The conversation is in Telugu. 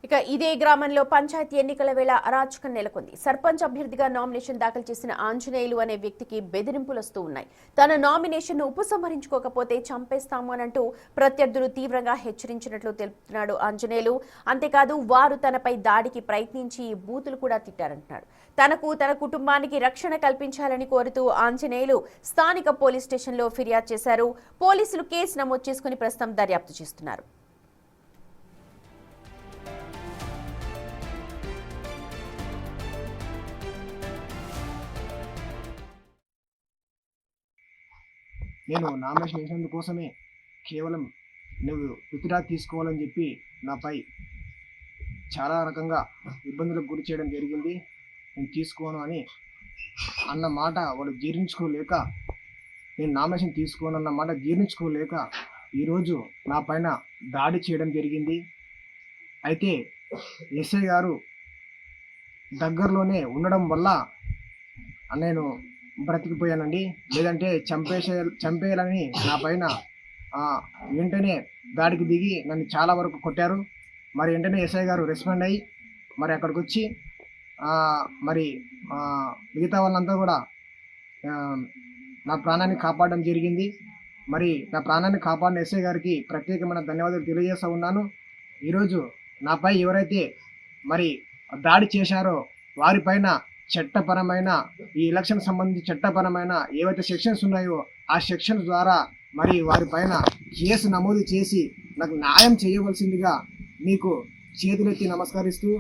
ఇక ఇదే గ్రామంలో పంచాయతీ ఎన్నికల వేళ అరాచకం నెలకొంది. సర్పంచ్ అభ్యర్థిగా నామినేషన్ దాఖలు చేసిన ఆంజనేయులు అనే వ్యక్తికి బెదిరింపులు వస్తూ ఉన్నాయి. తన నామినేషన్ను ఉపసంహరించుకోకపోతే చంపేస్తాము అనంటూ ప్రత్యర్థులు తీవ్రంగా హెచ్చరించినట్లు తెలుపుతున్నాడు ఆంజనేయులు. అంతేకాదు వారు తనపై దాడికి ప్రయత్నించి బూతులు కూడా తిట్టారంటున్నాడు. తనకు తన కుటుంబానికి రక్షణ కల్పించాలని కోరుతూ ఆంజనేయులు స్థానిక పోలీస్ స్టేషన్లో ఫిర్యాదు చేశారు. పోలీసులు కేసు నమోదు చేసుకుని ప్రస్తుతం దర్యాప్తు చేస్తున్నారు. నేను నామినేషన్ వేసినందుకోసమే కేవలం నువ్వు విత్డ్రా తీసుకోవాలని చెప్పి నాపై చాలా రకంగా ఇబ్బందులకు గురి చేయడం జరిగింది. నేను తీసుకోను అని అన్న మాట వాడు జీర్ణించుకోలేక, నేను నామినేషన్ తీసుకోను అన్న మాట జీర్ణించుకోలేక ఈరోజు నా పైన దాడి చేయడం జరిగింది. అయితే ఎస్ఐ గారు దగ్గరలోనే ఉండడం వల్ల నేను బ్రతికిపోయానండి. లేదంటే చంపేయాలని నా పైన వెంటనే దాడికి దిగి నన్ను చాలా వరకు కొట్టారు. మరి వెంటనే ఎస్ఐ గారు రెస్పాండ్ అయ్యి మరి అక్కడికి వచ్చి మరి మిగతా వాళ్ళంతా కూడా నా ప్రాణాన్ని కాపాడడం జరిగింది. మరి నా ప్రాణాన్ని కాపాడిన ఎస్ఐ గారికి ప్రత్యేకమైన ధన్యవాదాలు తెలియజేస్తూ ఉన్నాను. ఈరోజు నాపై ఎవరైతే మరి దాడి చేశారో వారిపైన చట్టపరమైన ఈ ఎలక్షన్ సంబంధించి చట్టపరమైన ఏవైతే సెక్షన్స్ ఉన్నాయో ఆ సెక్షన్స్ ద్వారా మరి వారిపైన కేసు నమోదు చేసి నాకు న్యాయం చేయవలసిందిగా మీకు చేతులెత్తి నమస్కరిస్తూ